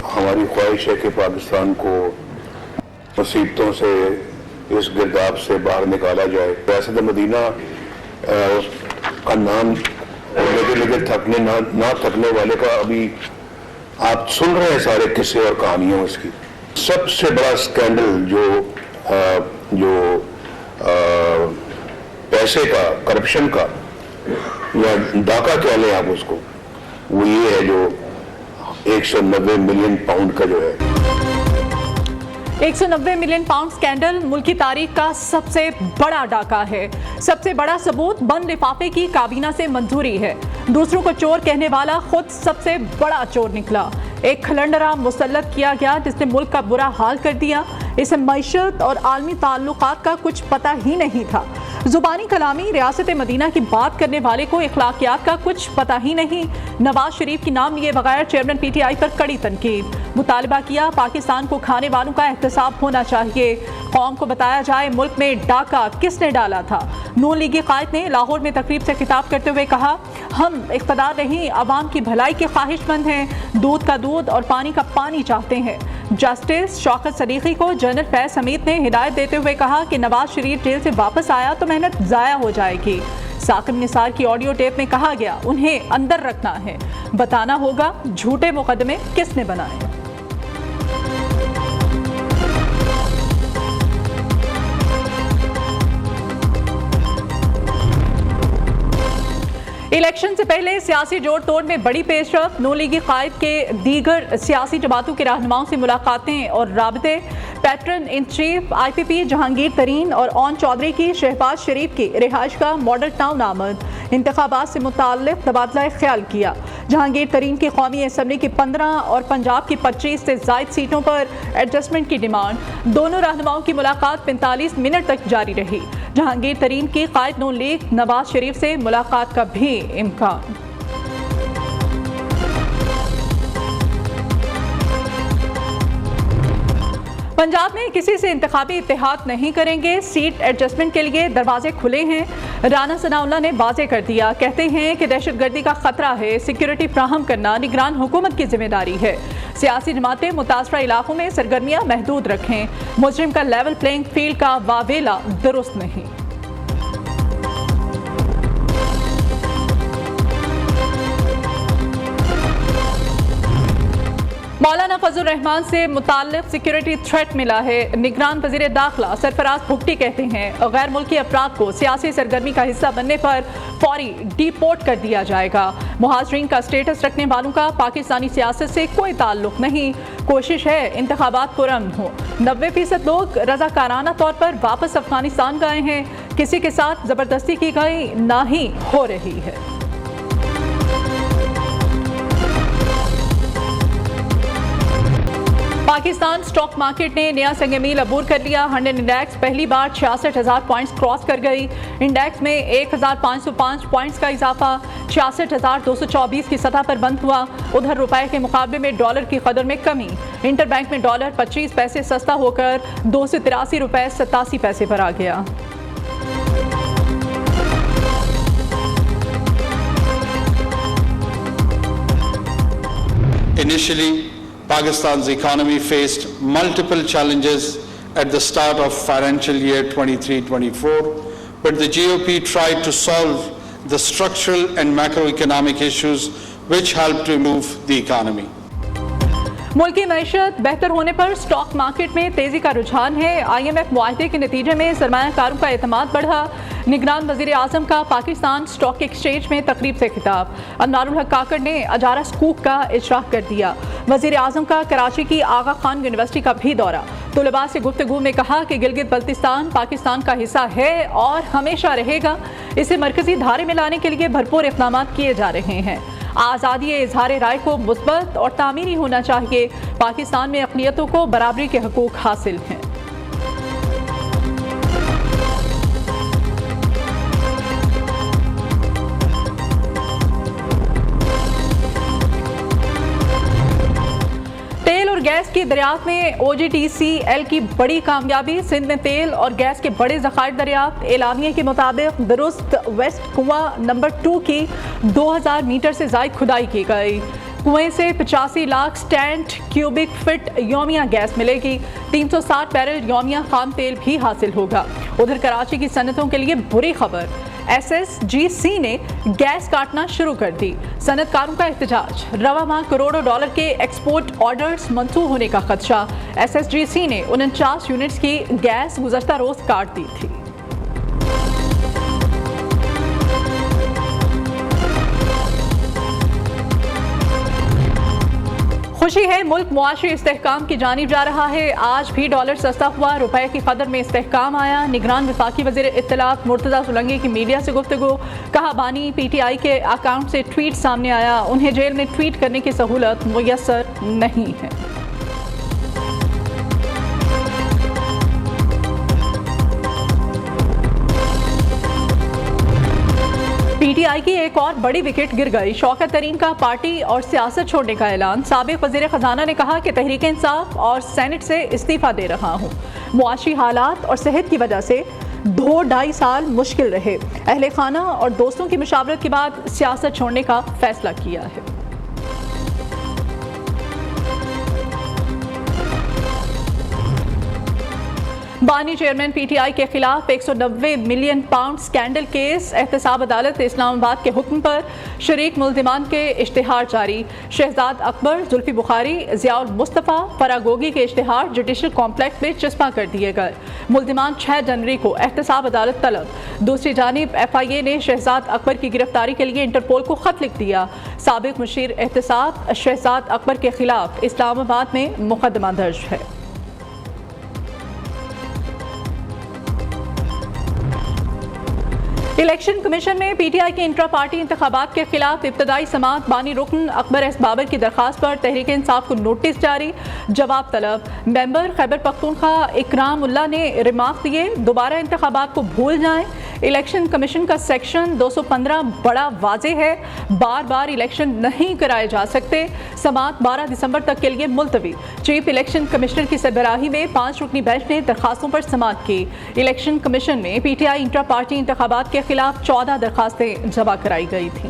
हमारी ख्वाहिश है कि पाकिस्तान को मुसीबतों से, इस गिरदाब से बाहर निकाला जाए। रियासत मदीना का नाम लेके थकने ना थकने वाले का अभी आप सुन रहे हैं सारे किस्से और कहानियां उसकी। सबसे बड़ा स्कैंडल जो पैसे का, करप्शन का या डाका कह लें आप उसको, वो ये है जो 190 मिलियन पाउंड का जो है। 190 मिलियन पाउंड स्कैंडल मुल्क की तारीख का सबसे बड़ा डाका है। सबसे बड़ा सबूत बंद लिफाफे की काबीना से मंजूरी है। दूसरों को चोर कहने वाला खुद सबसे बड़ा चोर निकला। एक खलंडरा मुसल्लत किया गया जिसने मुल्क का बुरा हाल कर दिया। इसे मईशत और आलमी ताल्लुकात का कुछ पता ही नहीं था। जुबानी कलामी रियासत मदीना की बात करने वाले को इखलाकियात का कुछ पता ही नहीं। नवाज शरीफ की नाम लिए बगैर चेयरमैन PTI पर कड़ी तनकीद। मुतालबा किया पाकिस्तान को खाने वालों का एहतसाब होना चाहिए। कौम को बताया जाए मुल्क में डाका किसने डाला था। नून लीगी कायद ने लाहौर में तकरीब से खिताब करते हुए कहा, हम इक़्तिदार नहीं, अवाम की भलाई के ख्वाहिशमंद हैं। दूध का दूध और पानी का पानी चाहते हैं। जस्टिस शौकत सदीकी को जनरल फैज हमीद ने हिदायत देते हुए कहा कि नवाज शरीफ जेल से वापस आया तो मेहनत ज़ाया हो जाएगी। साकिब निसार की ऑडियो टेप में कहा गया, उन्हें अंदर रखना है, बताना होगा झूठे मुकदमे किसने बनाए। इलेक्शन से पहले सियासी जोड़ तोड़ में बड़ी पेशरफ। नून लीगी कायद के दीगर सियासी जमातों के रहनुमाओं से मुलाकातें और राबते। Patron in chief IPP Jahangir Tareen और ओन चौधरी की शहबाज शरीफ की रिहाइश का मॉडल टाउन आमद। इंतखाबात से मुताल्लिक तबादला ख्याल किया। जहांगीर तरीन की कौमी असम्बली की 15 और पंजाब की 25 से ज़ायद सीटों पर एडजस्टमेंट की डिमांड। दोनों रहनुमाओं की मुलाकात 45 मिनट तक जारी रही। जहांगीर तरीन की कायद नून लीग नवाज शरीफ से मुलाकात का भी इम्कान। पंजाब में किसी से इंतखाबी इत्तेहाद नहीं करेंगे। सीट एडजस्टमेंट के लिए दरवाजे खुले हैं। राना सनाउल्लाह ने वाज़ेह कर दिया। कहते हैं कि दहशतगर्दी का खतरा है, सिक्योरिटी फ्राहम करना निगरान हुकूमत की जिम्मेदारी है। सियासी जमातें मुतासरा इलाकों में सरगर्मियाँ महदूद रखें। मुजरिम का लेवल प्लेइंग फील्ड का वावेला दुरुस्त नहीं। मौलाना फजल रहमान से मुताल्लिक सिक्योरिटी थ्रेट मिला है। निगरान वज़ीर दाखिला सरफराज भुगटी कहते हैं गैर मुल्की अफराद को सियासी सरगर्मी का हिस्सा बनने पर फौरी डिपोर्ट कर दिया जाएगा। मुहाजिरीन का स्टेटस रखने वालों का पाकिस्तानी सियासत से कोई ताल्लुक नहीं। कोशिश है इंतखाबात पुरअमन हो। 90% लोग रजाकाराना तौर पर वापस अफगानिस्तान गए हैं। किसी के साथ जबरदस्ती की गई ना ही हो रही है। पाकिस्तान स्टॉक मार्केट ने नया संगमील अबूर कर लिया। 100 इंडेक्स पहली बार 66,000 पॉइंट्स क्रॉस कर गई। इंडेक्स में 1,505 पॉइंट्स का इजाफा 66,224 की सतह पर बंद हुआ। उधर रुपए के मुकाबले में डॉलर की कदर में कमी। इंटरबैंक में डॉलर 25 पैसे सस्ता होकर 283 रुपए 87 पैसे पर आ गया। Initially, Pakistan's economy faced multiple challenges at the start of financial year 23-24, but the GOP tried to solve the structural and macroeconomic issues which helped to move the economy. मुल्की मईशत बेहतर होने पर स्टॉक मार्केट में तेजी का रुझान है। IMF मुआहदे के नतीजे में सरमायाकारों का एतमाद बढ़ा। निगरान वज़ीर आज़म का पाकिस्तान स्टॉक एक्सचेंज में तकरीब से खिताब। अनवारुल हक काकड़ ने अजारा स्कूप का इजरा कर दिया। वज़ीर आज़म का कराची की आगा खान यूनिवर्सिटी का भी दौरा। तुलबा से गुफ्तगू में कहा कि गिलगित बल्तिस्तान पाकिस्तान का हिस्सा है और हमेशा रहेगा। इसे मरकजी धारे में लाने के लिए भरपूर इक़दाम किए जा रहे हैं। आज़ादी इजहार राय को मुस्बत और तामीरी होना चाहिए। पाकिस्तान में अक़लियतों को बराबरी के हकूक़ हासिल हैं। तेल और गैस की दरियाफ्त में OGTCL की बड़ी कामयाबी। सिंध में तेल और गैस के बड़े ज़खायर दरियाफ्त। एलानिया के मुताबिक दुरुस्त वेस्ट कुआं नंबर 2 की 2000 मीटर से ज़ायद खुदाई की गई। कुएं से 85 लाख स्टैंड क्यूबिक फिट यौमिया गैस मिलेगी। 360 बैरल यौमिया खाम तेल भी हासिल होगा। उधर कराची की सनतों के लिए बुरी खबर, SSGC ने गैस काटना शुरू कर दी। सनतकारों का एहतजाज, रवा माह करोड़ों डॉलर के एक्सपोर्ट ऑर्डर्स मंसूख होने का खदशा। SSGC ने 49 यूनिट्स की गैस गुज़श्ता रोज काट दी थी। खुशी है, मुल्क मुआशी इस्तेहकाम की जानिब जा रहा है। आज भी डॉलर सस्ता हुआ, रुपए की कदर में इस्तेहकाम आया। निगरान वफाकी वज़ीर इत्तलात मुर्तज़ा सुलंगी की मीडिया से गुफ्तगू, कहा बानी PTI के अकाउंट से ट्वीट सामने आया, उन्हें जेल में ट्वीट करने की सहूलत मुयस्सर नहीं है। PTI की एक और बड़ी विकेट गिर गई। शौकत तरीन का पार्टी और सियासत छोड़ने का ऐलान। साबिक वज़ीर ख़जाना ने कहा कि तहरीक इंसाफ और सेनेट से इस्तीफ़ा दे रहा हूँ। मुआशी हालात और सेहत की वजह से 2-2.5 साल मुश्किल रहे। अहले खाना और दोस्तों की मुशावरत के बाद सियासत छोड़ने का फैसला किया है। बानी चेयरमैन PTI के खिलाफ 190 मिलियन पाउंड स्कैंडल केस। एहतसाब अदालत इस्लामाबाद के हुक्म पर शरीक मुल्जिमान के इश्तिहार जारी। शहजाद अकबर, जुल्फी बुखारी, ज़ियाउल मुस्तफ़ा, फरागोगी के इश्तिहार जुडिशल कॉम्प्लेक्स में चिस्पा कर दिए गए। मुल्जिमान 6 जनवरी को एहतसाब अदालत तलब। दूसरी जानिब FIA ने शहजाद अकबर की गिरफ्तारी के लिए इंटरपोल को खत लिख दिया। साबिक मुशीर एहतसाब शहजाद अकबर के खिलाफ इस्लामाबाद में मुकदमा दर्ज है। इलेक्शन कमीशन में PTI के इंट्रा पार्टी इंतखाबात के खिलाफ इब्तदाई समात बानी रुकन अकबर एस बाबर की दरखास्त पर तहरीक इंसाफ को नोटिस जारी, जवाब तलब। मेंबर खैबर पख्तूनख्वा इकराम उल्लाह ने रिमार्क दिए, दोबारा इंतखाबात को भूल जाएं। इलेक्शन कमीशन का सेक्शन 215 बड़ा वाजे है, बार बार इलेक्शन नहीं कराए जा सकते। समात 12 दिसंबर तक के लिए मुलतवी। चीफ इलेक्शन कमिश्नर की सरबराही में 5 रुकनी बेंच ने दरखास्तों पर समात की। इलेक्शन कमीशन में PTI इंट्रा पार्टी इंतखाबात के खिलाफ 14 दरखास्तें जमा कराई गई थीं।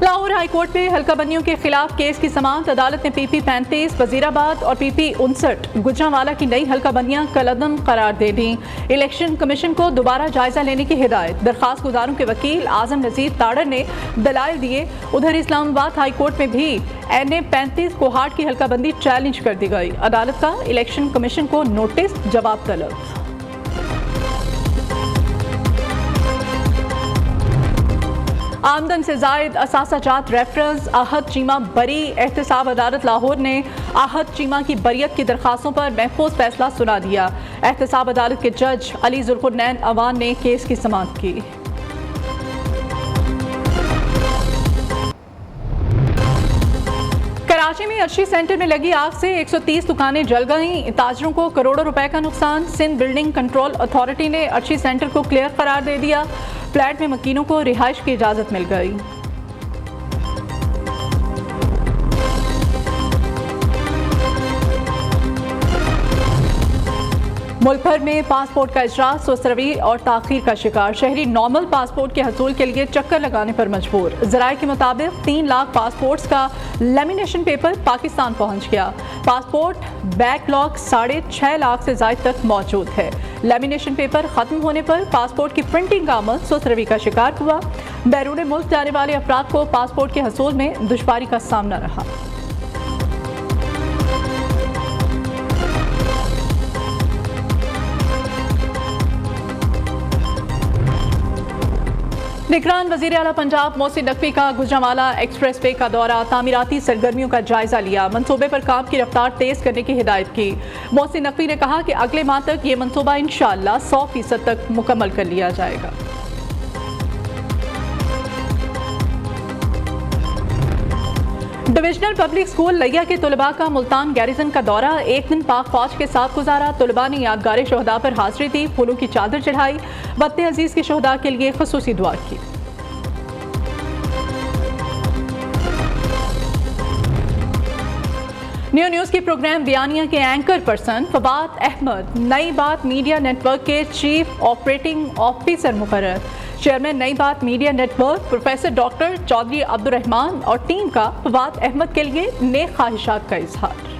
लाहौर हाईकोर्ट में हल्का बंदियों के खिलाफ केस की समाअत। अदालत ने PP 35 वजीराबाद और PP 59 गुजरांवाला की नई हल्का बंदियां कलअदम करार दे दी। इलेक्शन कमीशन को दोबारा जायजा लेने की हिदायत। दरखास्त गुजारों के वकील आजम नजीर ताड़र ने दलाइल दिए। उधर इस्लामाबाद हाईकोर्ट में भी NA 35 कोहाट की हल्का बंदी चैलेंज कर दी गई। अदालत का इलेक्शन कमीशन को नोटिस, जवाब तलब। आमदन से जायद असासाजात रेफरेंस, आहत चीमा बरी। एहतसाब अदालत लाहौर ने आहत चीमा की बरियत की दरखास्तों पर महफूज फैसला सुना दिया। एहतसाब अदालत के जज अली जुल्फुरनैन अवान ने केस की समाअत की। कराची में अर्शी सेंटर में लगी आग से 130 दुकानें जल गईं। ताजरों को करोड़ों रुपए का नुकसान। सिंध बिल्डिंग कंट्रोल अथॉरिटी ने अर्शी सेंटर को क्लियर करार दे दिया। फ्लैट में मकीनों को रिहाइश की इजाजत मिल गई। मुल्क भर में पासपोर्ट का इजरात सुस्तरवी और ताखीर का शिकार। शहरी नॉर्मल पासपोर्ट के हसूल के लिए चक्कर लगाने पर मजबूर। ज़राए के मुताबिक 3 लाख पासपोर्ट्स का लेमिनेशन पेपर पाकिस्तान पहुंच गया। पासपोर्ट बैकलॉग 6.5 लाख से ज्यादा तक मौजूद है। लेमिनेशन पेपर खत्म होने पर पासपोर्ट की प्रिंटिंग का अमल सुस्तरवी का शिकार हुआ। बैरून मुल्क जाने वाले अफराद को पासपोर्ट के हसूल में दुश्वारी का सामना रहा। निगरान वज़ीर आला पंजाब मोहसिन नकवी का गुजरांवाला एक्सप्रेस वे का दौरा। तामीराती सरगर्मियों का जायजा लिया। मंसूबे पर काम की रफ्तार तेज करने की हिदायत की। मोहसिन नकवी ने कहा कि अगले माह तक ये मंसूबा इंशाअल्लाह 100% तक मुकम्मल कर लिया जाएगा। डिविजनल पब्लिक स्कूल लिया के तलबा का मुल्तान गैरिजन का दौरा। एक दिन पाक फौज के साथ गुजारा। तलबा ने यादगार शहदा पर हाजिरी दी, फूलों की चादर चढ़ाई, वतन अजीज के शहदा के लिए खुसूसी दुआ की। न्यू न्यूज़ के प्रोग्राम बयानिया के anchor person Fawad Ahmad Nai Baat media network के चीफ ऑपरेटिंग ऑफिसर मुकर्रर। Chairman Nai Baat media network professor doctor Chaudhry Abdul Rehman और टीम का फवाद अहमद के लिए नेक ख्वाहिशात का इजहार।